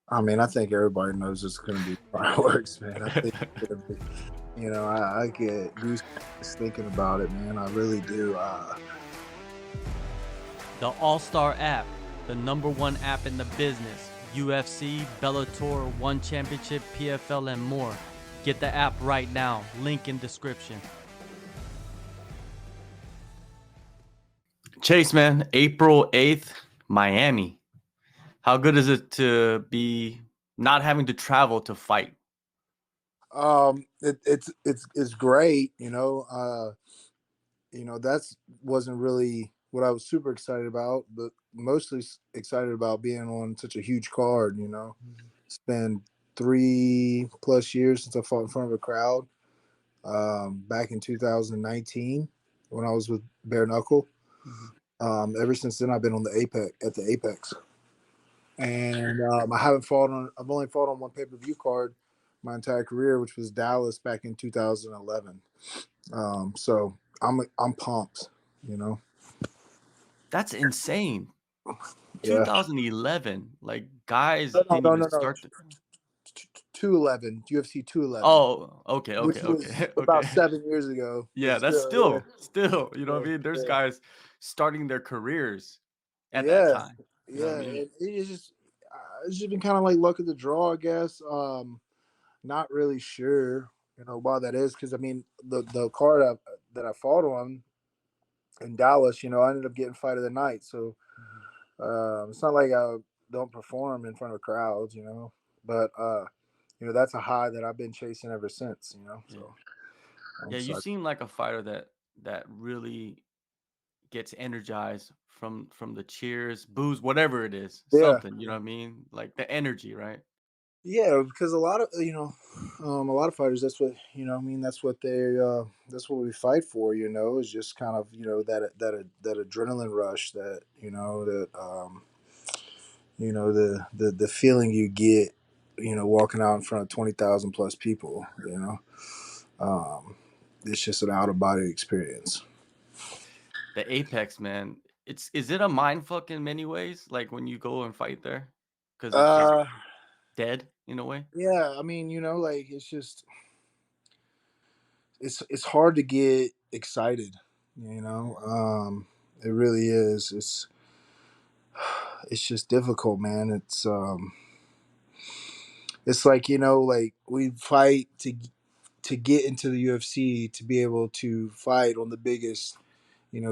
I mean, I think everybody knows it's going to be fireworks, man. I think it's gonna be, I get goosebumps thinking about it, man. I really do. The AllStar app, the number one app in the business. UFC, Bellator, One Championship, PFL, and more. Get the app right now. Link in description. Chase, man, April 8th, Miami. How good is it to be not having to travel to fight? It's great, that's wasn't really what I was super excited about, but mostly excited about being on such a huge card. It's been 3+ years since I fought in front of a crowd. Back in 2019 when I was with Bare Knuckle. Ever since then, I've been on the Apex, and I haven't fought on. I've only fought on one pay-per-view card my entire career, which was Dallas back in 2011. So I'm pumped. You know, That's insane. yeah. 2011, like guys No, no, didn't no, even no, no. start. 211 UFC 211, Oh, okay, which okay, was okay, about okay. 7 years ago. Yeah, But that's still, yeah, still, you know what I yeah, mean? There's yeah. guys starting their careers at that Yeah, time. You know what I yeah. mean? It's just been kind of like luck of the draw, I guess. Not really sure, why that is, because I mean the card that I fought on in Dallas, I ended up getting fight of the night. So it's not like I don't perform in front of crowds, but that's a high that I've been chasing ever since, Yeah. So Yeah, you so seem like a fighter that really gets energized from the cheers, boos, whatever it is, yeah. something, you know what I mean? Like the energy, right? Yeah, because a lot of fighters. That's what I mean. That's what they. That's what we fight for. Is just kind of that adrenaline rush. The feeling you get. Walking out in front of 20,000 plus people. Um, it's just an out of body experience. The Apex, man. Is it a mind fuck in many ways? Like when you go and fight there? Because it's just Uh, dead in a way. yeah. I mean, like it's hard to get excited. It really is. It's just difficult, man. It's like like we fight to get into the UFC to be able to fight on the biggest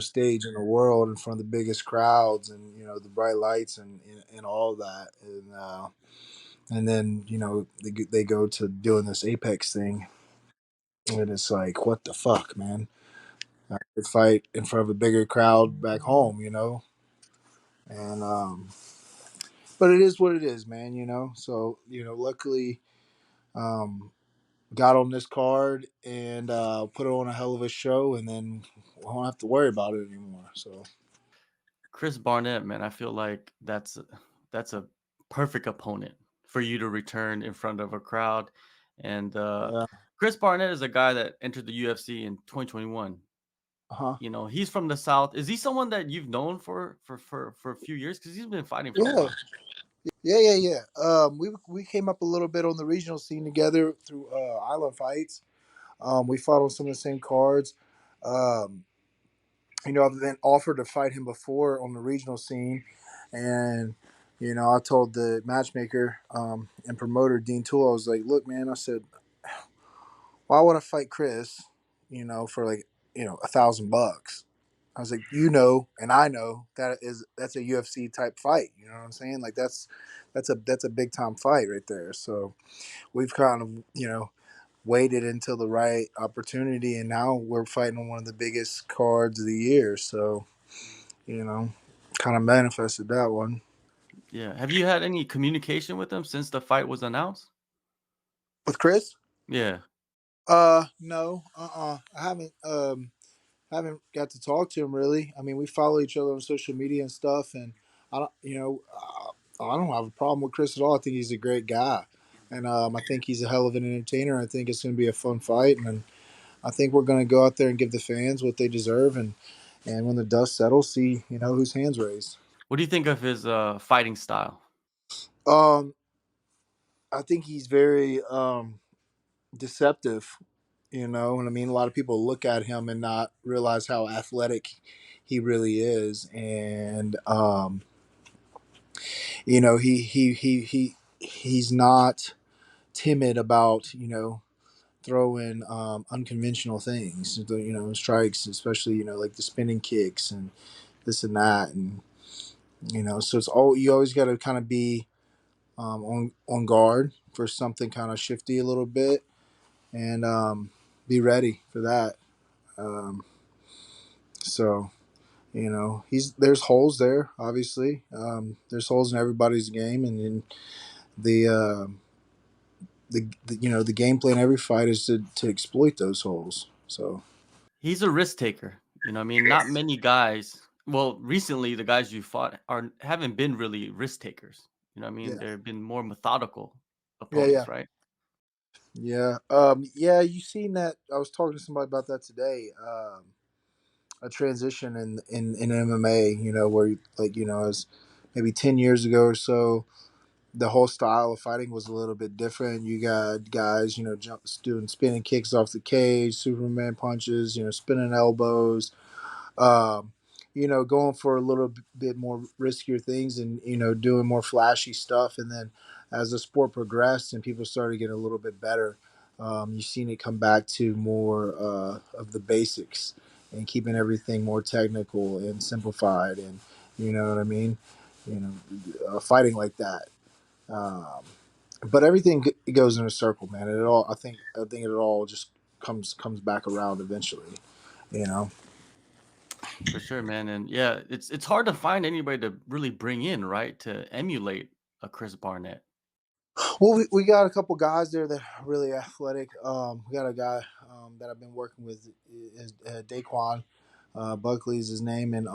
stage in the world in front of the biggest crowds and the bright lights and all that and then they go to doing this Apex thing and it's like what the fuck, man. I could fight in front of a bigger crowd back home, and but it is what it is, man. So luckily, um, got on this card and put on a hell of a show, and then we don't have to worry about it anymore. So Chris Barnett, man, I feel like that's a perfect opponent for you to return in front of a crowd. And yeah, Chris Barnett is a guy that entered the UFC in 2021. huh? You know, he's from the South. Is he someone that you've known for a few years? Because he's been fighting for a Yeah, while. yeah. We came up a little bit on the regional scene together through Island Fights. We fought on some of the same cards. Um, I've been offered to fight him before on the regional scene, and I told the matchmaker and promoter Dean Tool, I was like, "Look, man," I said, "Well, I want to fight Chris, for like $1,000." I was like, and I know that's a UFC type fight. You know what I'm saying? Like that's a big time fight right there. So we've kind of waited until the right opportunity, and now we're fighting on one of the biggest cards of the year. So you know, kind of manifested that one Yeah. Have you had any communication with him since the fight was announced? with Chris. Yeah. No, I haven't got to talk to him really. I mean, we follow each other on social media and stuff, and I don't, I don't have a problem with Chris at all. I think he's a great guy, and I think he's a hell of an entertainer. I think it's going to be a fun fight, and I think we're going to go out there and give the fans what they deserve, and when the dust settles, see whose hands raised. What do you think of his fighting style? Um, I think he's very deceptive. And I mean, a lot of people look at him and not realize how athletic he really is, and he's not timid about throwing unconventional things, strikes, especially like the spinning kicks and this and that, and so it's all you always got to kind of be on guard for something kind of shifty a little bit, and be ready for that. Um, so he's there's holes there. Obviously, there's holes in everybody's game, and then the, the game plan every fight is to exploit those holes. So He's a risk taker. I mean, not many guys. Well, recently the guys you fought haven't been really risk takers. I mean, yeah, they've been more methodical yeah, yeah, opponents, right? yeah. Yeah, you seen that? I was talking to somebody about that today. A transition in MMA, where like as maybe 10 years ago or so, the whole style of fighting was a little bit different. You got guys, doing spinning kicks off the cage, Superman punches, spinning elbows, um, going for a little bit more riskier things, and doing more flashy stuff. And then as the sport progressed and people started getting a little bit better, you've seen it come back to more of the basics and keeping everything more technical and simplified. And you know what I mean? Fighting like that. Um, but everything goes in a circle, man. It all, I think it all just comes back around eventually. You know. For sure, man. And yeah, it's hard to find anybody to really bring in, right? To emulate a Chris Barnett. Well, we got a couple guys there that are really athletic. We got a guy that I've been working with, is Daquan Buckley is his name, and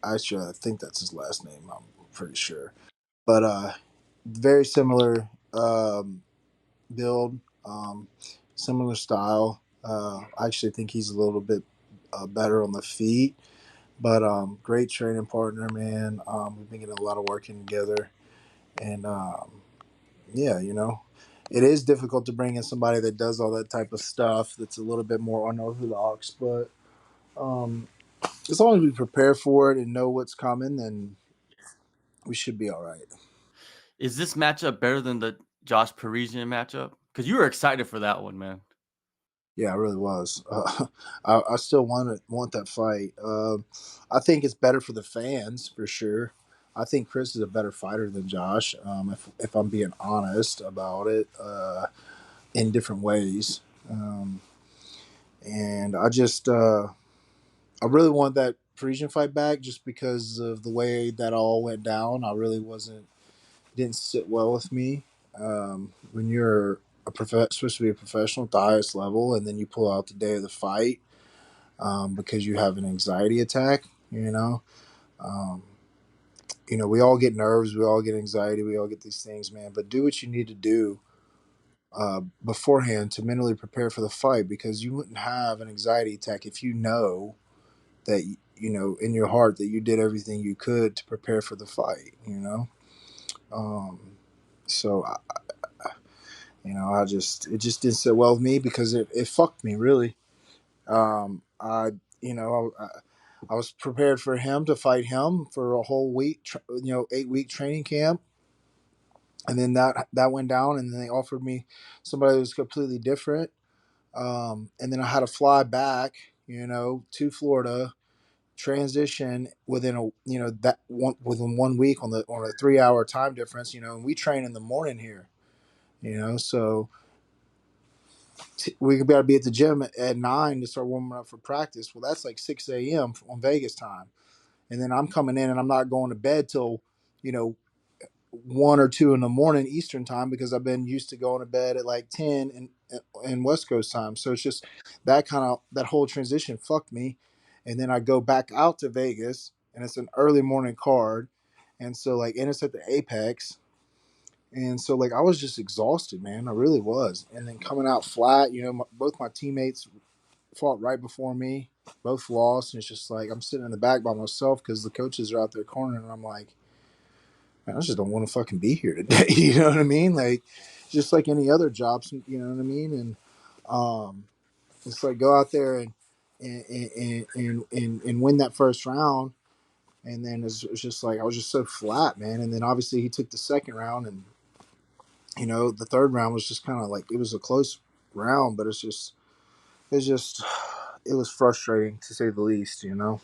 actually I think that's his last name. I'm pretty sure, but very similar build, similar style. I actually think he's a little bit better on the feet, but great training partner, man. We've been getting a lot of work in together, and yeah, it is difficult to bring in somebody that does all that type of stuff. That's a little bit more unorthodox, but um, as long as we prepare for it and know what's coming, then we should be all right. Is this matchup better than the Josh Parisian matchup? Because you were excited for that one, man. Yeah, I really was. I still want that fight. I think it's better for the fans for sure. I think Chris is a better fighter than Josh. If I'm being honest about it, in different ways, and I really want that Parisian fight back just because of the way that all went down. I really wasn't didn't sit well with me. When you're supposed to be a professional at the highest level, and then you pull out the day of the fight because you have an anxiety attack. Um, we all get nerves, we all get anxiety, we all get these things, man. But do what you need to do beforehand to mentally prepare for the fight, because you wouldn't have an anxiety attack if you know that in your heart that you did everything you could to prepare for the fight. Um, so I just it just didn't sit well with me because it fucked me really. I I was prepared for him to fight him for a whole week, 8-week training camp, and then that went down, and then they offered me somebody that was completely different, and then I had to fly back, to Florida, transition within that one within 1 week on a 3-hour time difference, and we train in the morning here, so we could better be at the gym at 9 to start warming up for practice. Well, that's like 6 a.m. on Vegas time, and then I'm coming in and I'm not going to bed till you know 1 or 2 in the morning Eastern time, because I've been used to going to bed at like 10 in West Coast time. So it's just that whole transition fucked me. And then I go back out to Vegas and it's an early morning card. And so and it's at the Apex. And so I was just exhausted, man. I really was. And then coming out flat, both my teammates fought right before me, both lost. And it's just I'm sitting in the back by myself because the coaches are out there cornering. And I'm like, I just don't want to fucking be here today. You know what I mean? Like, just like any other jobs, you know what I mean? And it's like go out there and win that first round. And then it's just like I was just so flat, man. And then obviously he took the second round, and the third round was just kind of like it was a close round, but it's just it was frustrating to say the least. Yeah,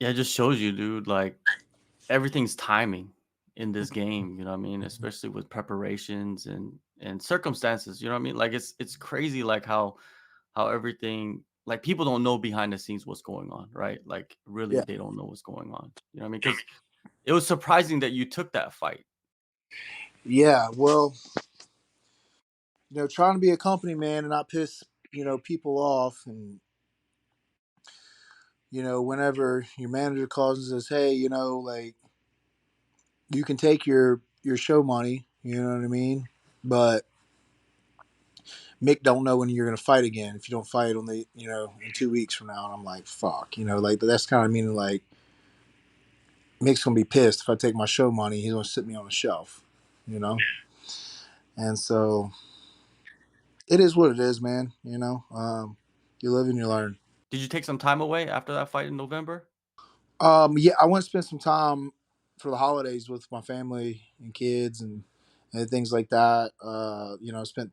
it just shows you, dude, like everything's timing in this game, you know what I mean? Especially with preparations and circumstances, you know what I mean? Like it's crazy like how everything like people don't know behind the scenes what's going on, right? Like really Yeah, they don't know what's going on. You know what I mean? Cuz it was surprising that you took that fight. yeah. Well, trying to be a company man and not piss people off, and whenever your manager calls and says, "Hey, like you can take your show money," you know what I mean, but Mick don't know when you're gonna fight again if you don't fight on the in 2 weeks from now. And I'm like, fuck, like, but that's kind of meaning like Mick's gonna be pissed if I take my show money. He's gonna sit me on the shelf, you know. And so it is what it is, man. You live and you learn. Did you take some time away after that fight in November? Yeah, I want to spend some time for the holidays with my family and kids and things like that. I spent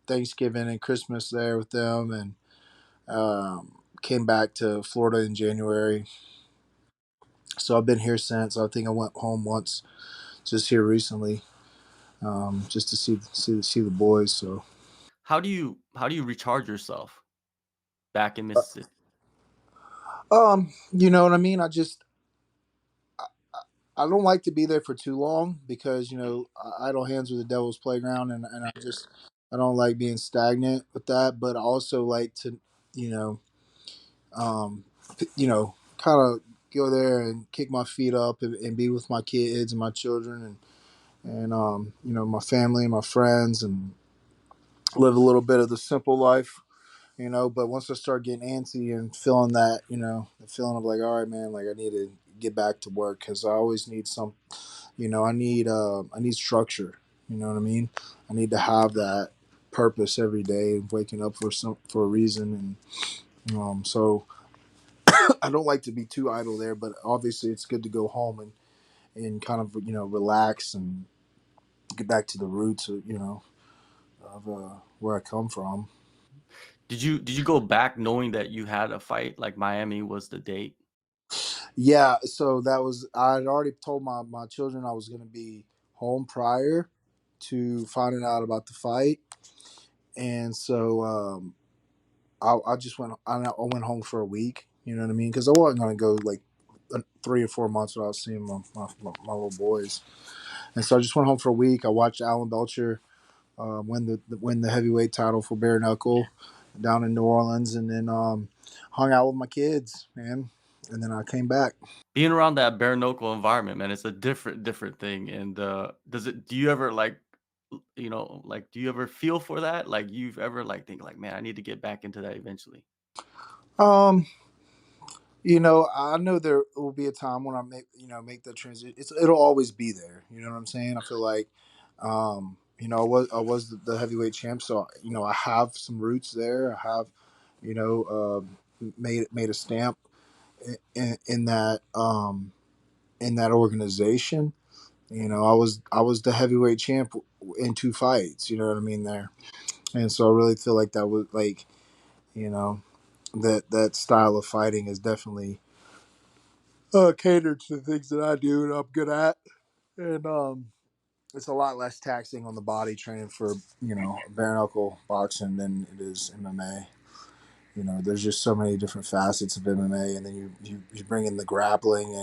Thanksgiving and Christmas there with them, and came back to Florida in January. So I've been here since. I think I went home once, just here recently, just to see the boys. So, How do you recharge yourself back in Mississippi? you know what I mean. I don't like to be there for too long because idle hands are the devil's playground, and I don't like being stagnant with that. But I also like to you know kind of go there and kick my feet up and be with my kids and my children and my family and my friends and live a little bit of the simple life. But once I start getting antsy and feeling that, the feeling of like, all right, man, like I need to get back to work because I always need some, I need structure. You know what I mean? I need to have that purpose every day, waking up for a reason, and so I don't like to be too idle there. But obviously, it's good to go home and kind of relax and get back to the roots of where I come from. Did you go back knowing that you had a fight, like Miami was the date? Yeah, so that was I had already told my children I was going to be home prior to finding out about the fight, and so I just I went home for a week. You know what I mean? Because I wasn't going to go like 3 or 4 months without seeing my little boys, and so I just went home for a week. I watched Alan Belcher win the heavyweight title for bare knuckle down in New Orleans, and then hung out with my kids, man, and then I came back. Being around that bare knuckle environment, man, it's a different thing, and, do you ever, like, like, do you ever feel for that? Like, you've ever, like, think like, "Man, I need to get back into that eventually." Um, I know there will be a time when I make that transition. It'll always be there. You know what I'm saying? I feel like, I was the heavyweight champ, so I have some roots there. I have, made a stamp in that organization. I was the heavyweight champ in 2 fights. You know what I mean there, and so I really feel like that was like you know that style of fighting is definitely catered to the things that I do and I'm good at, and it's a lot less taxing on the body training for bare knuckle boxing than it is MMA. There's just so many different facets of MMA, and then you bring in the grappling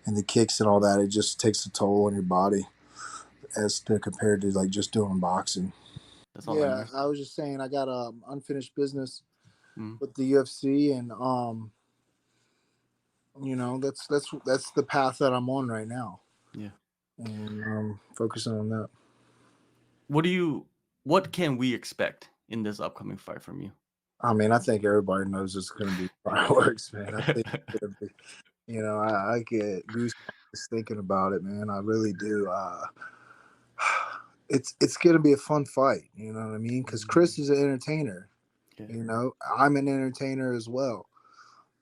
and the kicks and all that. It just takes a toll on your body as to compared to like just doing boxing. That's all that Yeah, matters. I was just saying I got unfinished business Mhm. with the UFC, and that's the path that I'm on right now, Yeah. and focusing on that. What do you what can we expect in this upcoming fight from you? I mean, I think everybody knows it's going to be fireworks, man. I think it's gonna be, I get goose. Just thinking about it, man. I really do. It's gonna be a fun fight. You know what I mean? Because Chris is an entertainer. Yeah. You know, I'm an entertainer as well,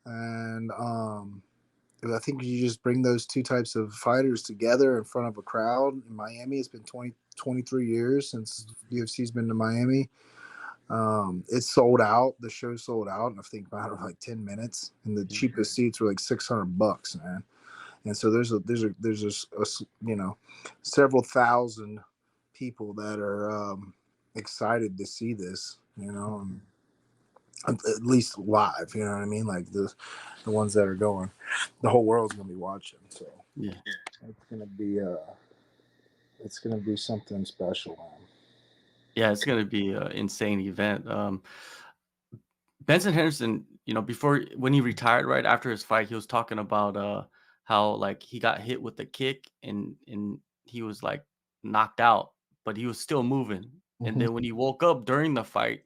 and I think you just bring those two types of fighters together in front of a crowd in Miami. It's been 23 years since UFC's been to Miami. It's sold out. The show sold out in I think about like 10 minutes, and the Yeah. cheapest seats were like $600, man. And so there's you know several thousand people that are excited to see this. You know, Mhm. at least live. You know what I mean? Like the ones that are going, the whole world's gonna be watching. So Yeah. it's gonna be something special, man. Yeah, it's gonna be an insane event. Benson Henderson, before when he retired, right after his fight, he was talking about how like he got hit with a kick and he was like knocked out, but he was still moving. And Hmm. then when he woke up during the fight,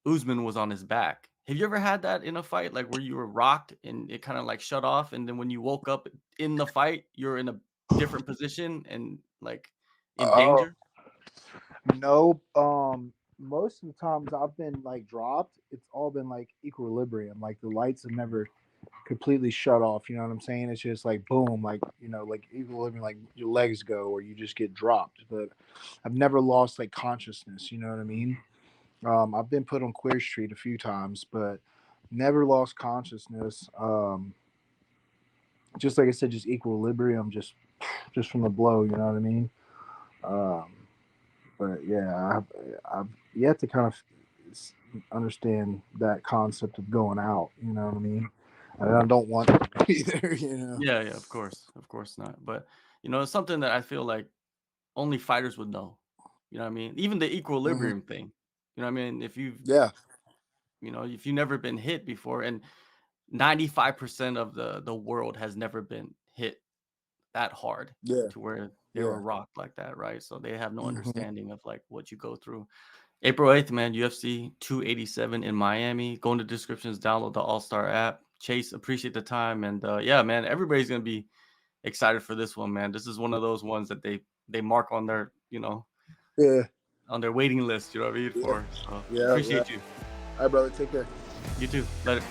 Usman was on his back. Have you ever had that in a fight, like where you were rocked and it kind of like shut off, and then when you woke up in the fight, you're in a different position and like in Oh danger? no, most of the times I've been like dropped. It's all been like equilibrium. Like the lights have never completely shut off. You know what I'm saying? It's just like boom, like like equilibrium, like your legs go, or you just get dropped. But I've never lost like consciousness. You know what I mean? I've been put on Queer Street a few times, but never lost consciousness. Just like I said, just equilibrium, just from the blow. You know what I mean? Um, but yeah, I've yet to kind of understand that concept of going out. You know what I mean? And I don't want to either. You know? Yeah, yeah, of course not. But it's something that I feel like only fighters would know. You know what I mean? Even the Hmm. equilibrium thing. You know what I mean? Yeah, If you've never been hit before, and 95% of the world has never been hit that hard yeah, to where they yeah. were rocked like that, right? So they have no Hmm. understanding of like what you go through. April 8th, man, UFC 287 in Miami. Go in the descriptions, download the AllStar app. Chase, appreciate the time. And yeah, man, everybody's gonna be excited for this one, man. This is one of those ones that they mark on their, Yeah, on their waiting list, you know what I mean? yeah, For so yeah, yeah. appreciate you. All right, brother. Take care. You too. Later.